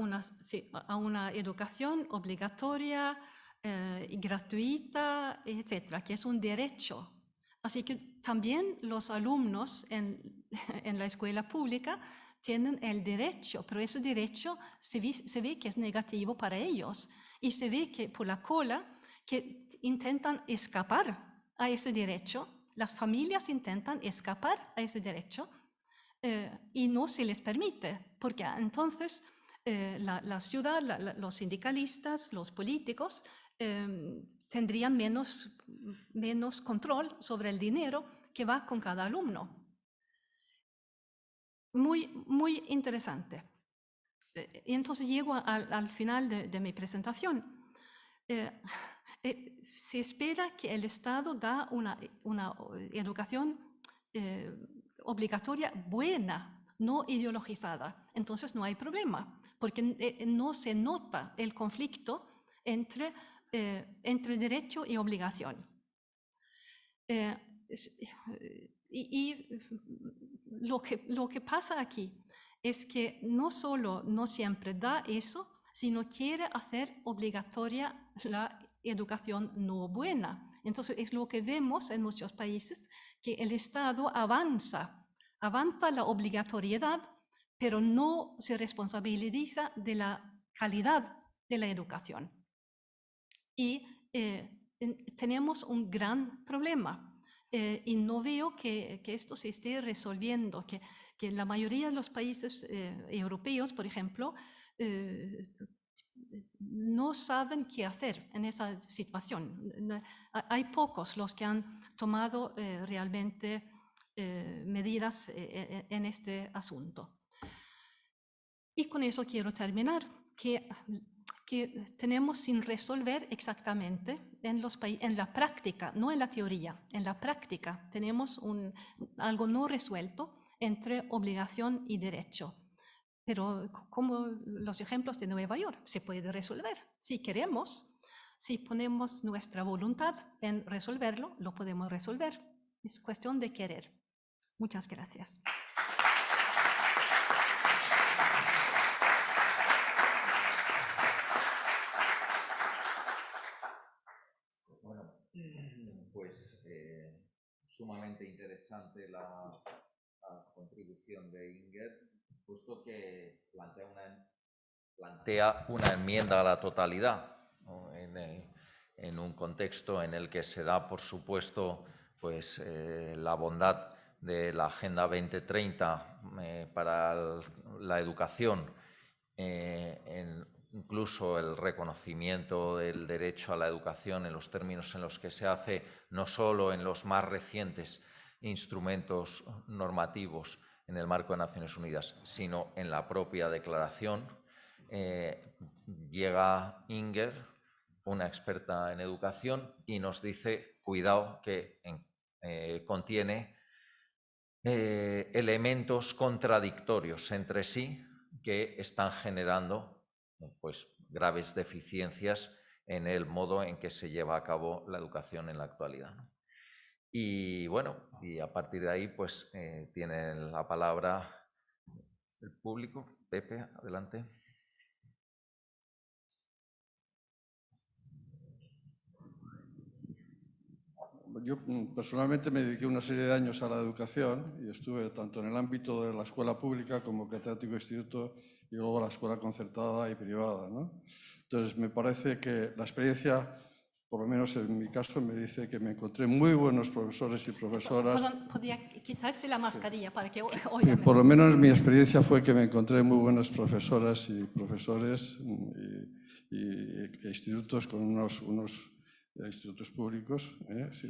una educación obligatoria y gratuita, etcétera, que es un derecho. Así que también los alumnos en la escuela pública tienen el derecho, pero ese derecho se ve que es negativo para ellos, y se ve que por la cola que intentan escapar a ese derecho, las familias intentan escapar a ese derecho y no se les permite, porque entonces la ciudad, los sindicalistas, los políticos tendrían menos control sobre el dinero que va con cada alumno. Muy, muy interesante. Y entonces llego al final de mi presentación. Se espera que el Estado da una educación obligatoria buena, no ideologizada. Entonces no hay problema, porque no se nota el conflicto entre derecho y obligación. Y lo que pasa aquí es que no solo no siempre da eso, sino quiere hacer obligatoria la educación no buena. Entonces es lo que vemos en muchos países, que el Estado avanza la obligatoriedad, pero no se responsabiliza de la calidad de la educación. Y tenemos un gran problema. Y no veo que esto se esté resolviendo, que la mayoría de los países europeos, por ejemplo, no saben qué hacer en esa situación. Hay pocos los que han tomado realmente medidas en este asunto. Y con eso quiero terminar, que tenemos sin resolver exactamente en la práctica, no en la teoría, en la práctica tenemos algo no resuelto entre obligación y derecho. Pero como los ejemplos de Nueva York, se puede resolver. Si queremos, si ponemos nuestra voluntad en resolverlo, lo podemos resolver. Es cuestión de querer. Muchas gracias. Bueno, pues sumamente interesante la contribución de Inger, puesto que plantea una enmienda a la totalidad, ¿no? En un contexto en el que se da, por supuesto, pues, la bondad de la Agenda 2030 para la educación, incluso el reconocimiento del derecho a la educación en los términos en los que se hace, no solo en los más recientes instrumentos normativos en el marco de Naciones Unidas, sino en la propia declaración. Llega Inger, una experta en educación, y nos dice, cuidado, que contiene elementos contradictorios entre sí que están generando pues, graves deficiencias en el modo en que se lleva a cabo la educación en la actualidad, ¿no? Y bueno, y a partir de ahí pues tiene la palabra el público. Pepe, adelante. Yo personalmente me dediqué una serie de años a la educación y estuve tanto en el ámbito de la escuela pública como catedrático de instituto y luego la escuela concertada y privada, ¿no? Entonces, me parece que la experiencia, por lo menos en mi caso, me dice que me encontré muy buenos profesores y profesoras. ¿Podría quitarse la mascarilla para que oiga? Por lo menos mi experiencia fue que me encontré muy buenas profesoras y profesores y institutos con unos institutos públicos,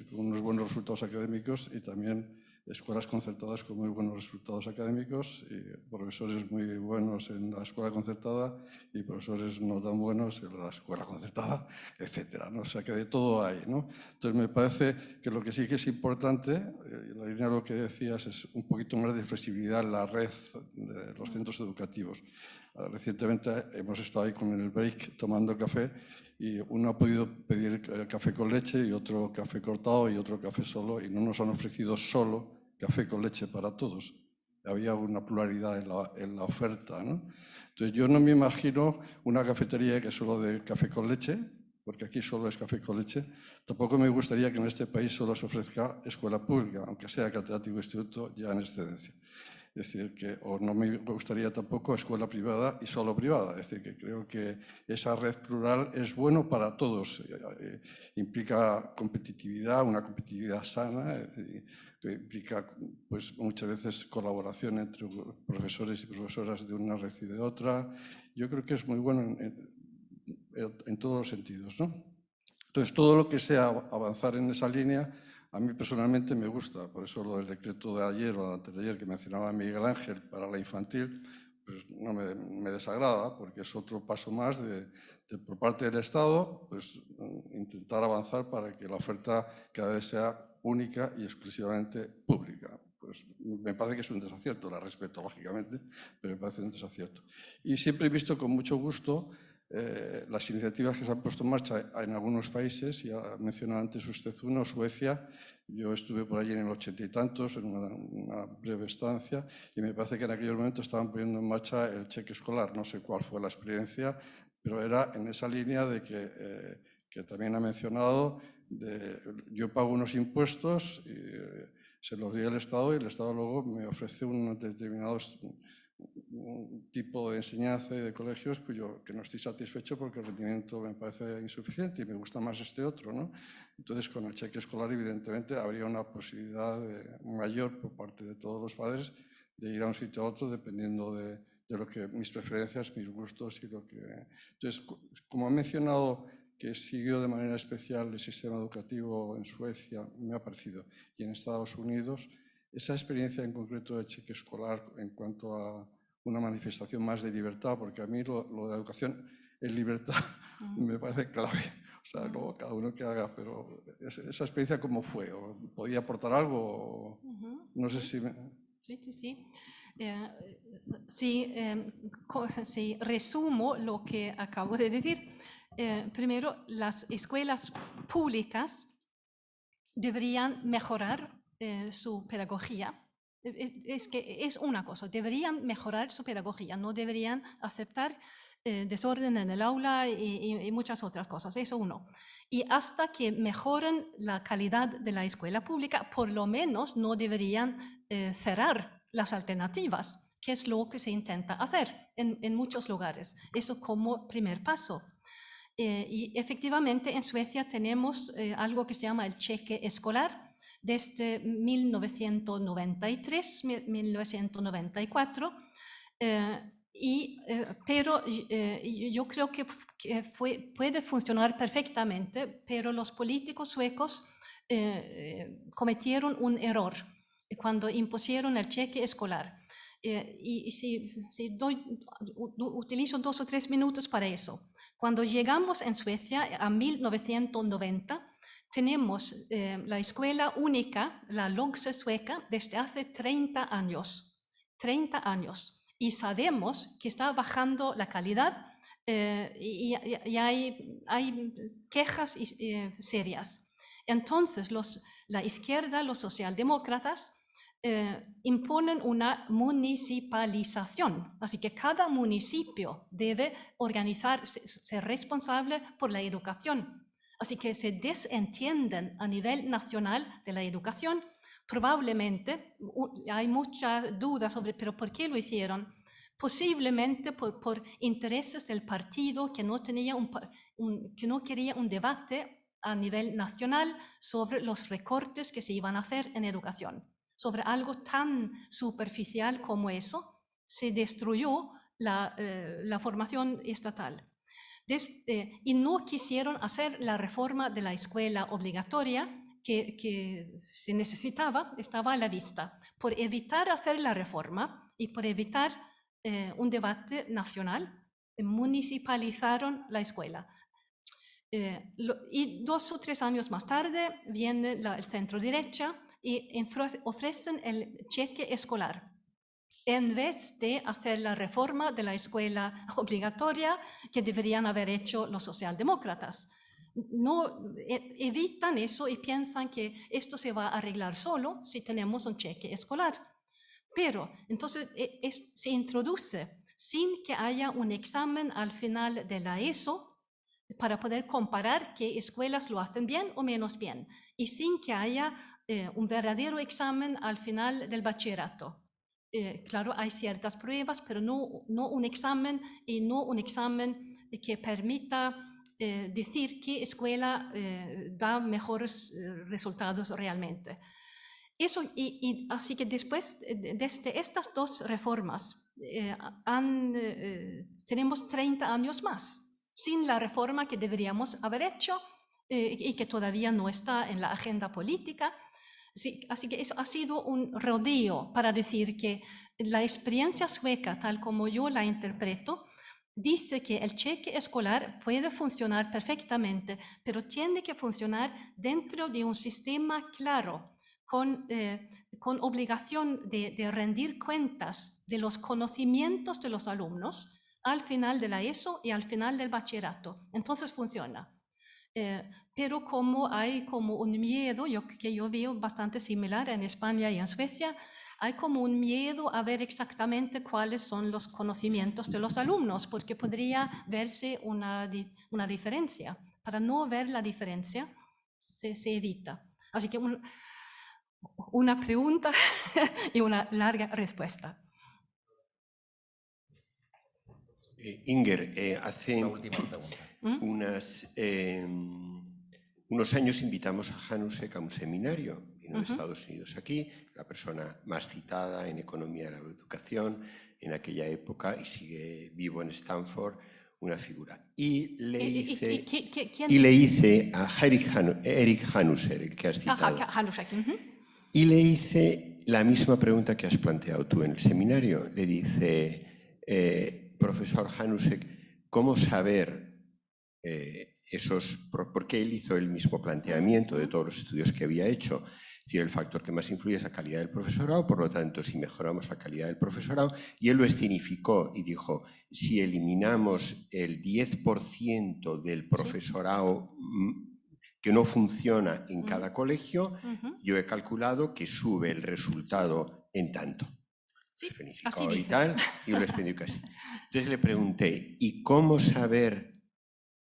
con unos buenos resultados académicos y también escuelas concertadas con muy buenos resultados académicos, y profesores muy buenos en la escuela concertada y profesores no tan buenos en la escuela concertada, etcétera, ¿no? O sea que de todo hay, ¿no? Entonces me parece que lo que sí que es importante, en la línea de lo que decías, es un poquito más de flexibilidad en la red de los centros educativos. Recientemente hemos estado ahí con el break tomando café y uno ha podido pedir café con leche y otro café cortado y otro café solo, y no nos han ofrecido solo café con leche para todos. Había una pluralidad en la oferta, ¿no? Entonces yo no me imagino una cafetería que solo de café con leche, porque aquí solo es café con leche. Tampoco me gustaría que en este país solo se ofrezca escuela pública, aunque sea catedrático de instituto ya en excedencia. Es decir, o no me gustaría tampoco escuela privada y solo privada. Es decir, que creo que esa red plural es bueno para todos. Implica competitividad, una competitividad sana, que implica pues, muchas veces colaboración entre profesores y profesoras de una red y de otra. Yo creo que es muy bueno en todos los sentidos, ¿no? Entonces, todo lo que sea avanzar en esa línea, a mí personalmente me gusta. Por eso lo del decreto de ayer o de antes de ayer que mencionaba Miguel Ángel para la infantil, pues no me desagrada, porque es otro paso más por parte del Estado, pues intentar avanzar para que la oferta cada vez sea única y exclusivamente pública. Pues me parece que es un desacierto, la respeto lógicamente, pero me parece un desacierto. Y siempre he visto con mucho gusto las iniciativas que se han puesto en marcha en algunos países. Ya mencionaba antes usted uno, Suecia. Yo estuve por allí en el 80 y tantos, en una breve estancia, y me parece que en aquellos momentos estaban poniendo en marcha el cheque escolar. No sé cuál fue la experiencia, pero era en esa línea de que también ha mencionado, yo pago unos impuestos, y, se los doy al Estado y el Estado luego me ofrece un determinado tipo de enseñanza y de colegios que no estoy satisfecho porque el rendimiento me parece insuficiente y me gusta más este otro, ¿no? Entonces, con el cheque escolar, evidentemente, habría una posibilidad mayor por parte de todos los padres de ir a un sitio a otro dependiendo de lo que mis preferencias, mis gustos y lo que... Entonces, como he mencionado que siguió de manera especial el sistema educativo en Suecia, me ha parecido, y en Estados Unidos, esa experiencia en concreto del cheque escolar en cuanto a una manifestación más de libertad, porque a mí lo de educación en libertad me parece clave. O sea, luego cada uno que haga, pero esa experiencia, ¿cómo fue? ¿O ¿podía aportar algo? No sé si... Sí. Si resumo lo que acabo de decir, primero, las escuelas públicas deberían mejorar su pedagogía. Es que es una cosa, deberían mejorar su pedagogía, no deberían aceptar desorden en el aula y muchas otras cosas, eso uno. Y hasta que mejoren la calidad de la escuela pública, por lo menos no deberían cerrar las alternativas, que es lo que se intenta hacer en muchos lugares. Eso como primer paso. Y efectivamente en Suecia tenemos algo que se llama el cheque escolar desde 1993, 1994, pero yo creo que puede funcionar perfectamente, pero los políticos suecos cometieron un error cuando impusieron el cheque escolar. Y si utilizo 2 o 3 minutos para eso. Cuando llegamos en Suecia a 1990, tenemos la escuela única, la Logse sueca, desde hace 30 años. 30 años. Y sabemos que está bajando la calidad y hay quejas serias. Entonces, la izquierda, los socialdemócratas, imponen una municipalización. Así que cada municipio debe ser responsable por la educación. Así que se desentienden a nivel nacional de la educación. Probablemente hay mucha duda sobre, pero ¿por qué lo hicieron? Posiblemente por intereses del partido que no quería un debate a nivel nacional sobre los recortes que se iban a hacer en educación. Sobre algo tan superficial como eso, se destruyó la formación estatal. Y no quisieron hacer la reforma de la escuela obligatoria que se necesitaba, estaba a la vista. Por evitar hacer la reforma y por evitar un debate nacional, municipalizaron la escuela. Y 2 o 3 años más tarde viene el centro derecha y ofrecen el cheque escolar. En vez de hacer la reforma de la escuela obligatoria que deberían haber hecho los socialdemócratas. No evitan eso y piensan que esto se va a arreglar solo si tenemos un cheque escolar. Pero entonces se introduce sin que haya un examen al final de la ESO para poder comparar qué escuelas lo hacen bien o menos bien, y sin que haya un verdadero examen al final del bachillerato. Claro, hay ciertas pruebas, pero no un examen, y no un examen que permita decir qué escuela da mejores resultados realmente. Eso, así que después de estas 2 reformas tenemos 30 años más sin la reforma que deberíamos haber hecho y que todavía no está en la agenda política. Así que eso ha sido un rodeo para decir que la experiencia sueca, tal como yo la interpreto, dice que el cheque escolar puede funcionar perfectamente, pero tiene que funcionar dentro de un sistema claro, con obligación de rendir cuentas de los conocimientos de los alumnos al final de la ESO y al final del bachillerato. Entonces funciona. Pero como hay como un miedo, que yo veo bastante similar en España y en Suecia, hay como un miedo a ver exactamente cuáles son los conocimientos de los alumnos, porque podría verse una diferencia. Para no ver la diferencia, se evita. Así que una pregunta y una larga respuesta. Inger, hace unos años invitamos a Hanusek a un seminario, vino de Estados Unidos aquí, la persona más citada en economía de la educación en aquella época y sigue vivo en Stanford, una figura. Y le hice a Eric Hanusek, el que has citado, y le hice la misma pregunta que has planteado tú en el seminario. Le dice, profesor Hanusek, cómo saber porque él hizo el mismo planteamiento de todos los estudios que había hecho. Es decir, el factor que más influye es la calidad del profesorado, por lo tanto, si mejoramos la calidad del profesorado, y él lo escenificó y dijo, si eliminamos el 10% del profesorado que no funciona en cada colegio, yo he calculado que sube el resultado en tanto. Sí, así dice. Y tal, y lo especificó así. Entonces le pregunté, ¿y cómo saber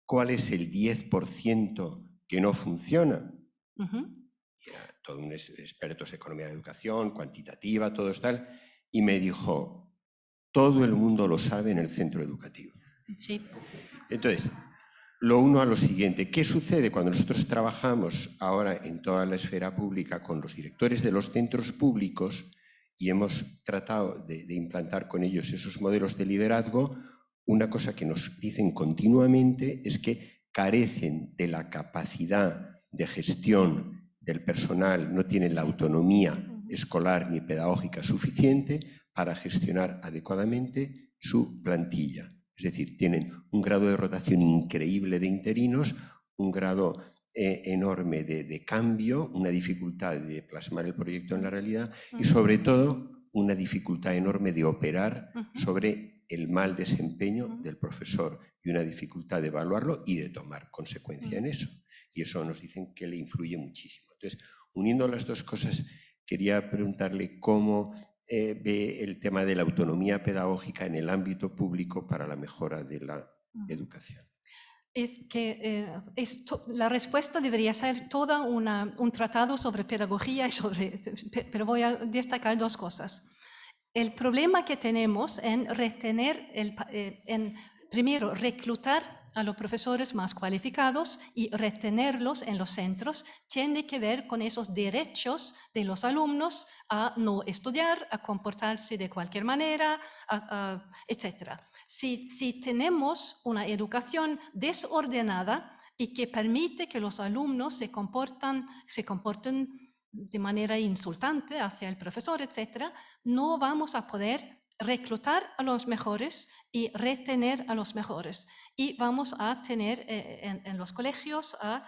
cuál es el 10% que no funciona? Era todo un experto en economía de la educación, cuantitativa, todo tal, y me dijo, todo el mundo lo sabe en el centro educativo. Sí. Entonces, lo uno a lo siguiente, ¿qué sucede cuando nosotros trabajamos ahora en toda la esfera pública con los directores de los centros públicos y hemos tratado de implantar con ellos esos modelos de liderazgo? Una cosa que nos dicen continuamente es que carecen de la capacidad de gestión del personal, no tienen la autonomía escolar ni pedagógica suficiente para gestionar adecuadamente su plantilla. Es decir, tienen un grado de rotación increíble de interinos, un grado enorme de cambio, una dificultad de plasmar el proyecto en la realidad y, sobre todo, una dificultad enorme de operar sobre el mal desempeño del profesor y una dificultad de evaluarlo y de tomar consecuencia en eso. Y eso nos dicen que le influye muchísimo. Entonces, uniendo las dos cosas, quería preguntarle cómo ve el tema de la autonomía pedagógica en el ámbito público para la mejora de la educación. Es que la respuesta debería ser toda un tratado sobre pedagogía, pero voy a destacar dos cosas. El problema que tenemos en retener, primero, reclutar a los profesores más cualificados y retenerlos en los centros, tiene que ver con esos derechos de los alumnos a no estudiar, a comportarse de cualquier manera, etc. Si tenemos una educación desordenada y que permite que los alumnos se comporten de manera insultante hacia el profesor, etc., no vamos a poder reclutar a los mejores y retener a los mejores. Y vamos a tener en los colegios a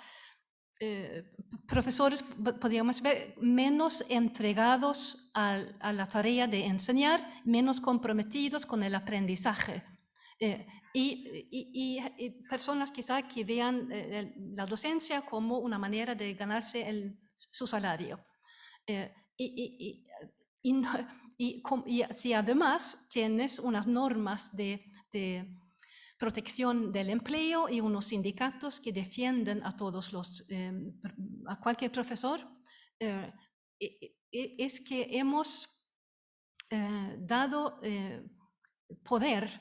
profesores, podríamos ver, menos entregados a la tarea de enseñar, menos comprometidos con el aprendizaje. Y personas quizá que vean la docencia como una manera de ganarse su salario. Y si además tienes unas normas de protección del empleo y unos sindicatos que defienden a a cualquier profesor, es que hemos dado poder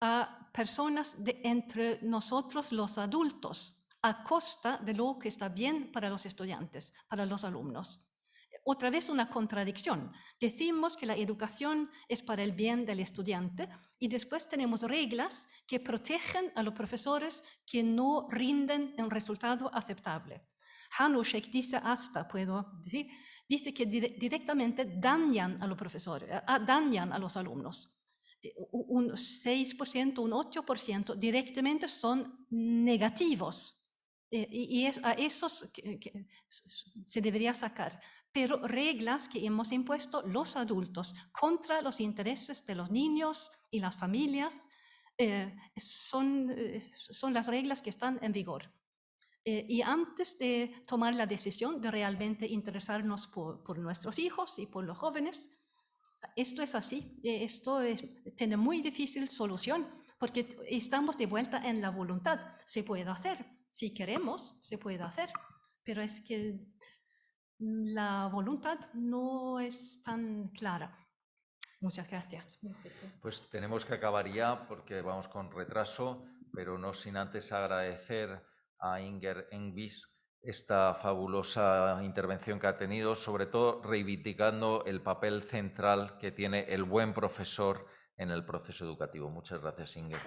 a personas entre nosotros los adultos a costa de lo que está bien para los estudiantes, para los alumnos. Otra vez una contradicción. Decimos que la educación es para el bien del estudiante y después tenemos reglas que protegen a los profesores que no rinden un resultado aceptable. Hanusek dice puedo decir, dice que directamente dañan a los profesores, dañan a los alumnos. Un 6%, un 8% directamente son negativos. Y a esos se debería sacar. Pero reglas que hemos impuesto los adultos contra los intereses de los niños y las familias son las reglas que están en vigor. Y antes de tomar la decisión de realmente interesarnos por nuestros hijos y por los jóvenes, esto es así, tiene muy difícil solución, porque estamos de vuelta en la voluntad. Se puede hacer, si queremos, se puede hacer, pero es que la voluntad no es tan clara. Muchas gracias. Pues tenemos que acabar ya porque vamos con retraso, pero no sin antes agradecer a Inger Engvis esta fabulosa intervención que ha tenido, sobre todo reivindicando el papel central que tiene el buen profesor en el proceso educativo. Muchas gracias, Inger.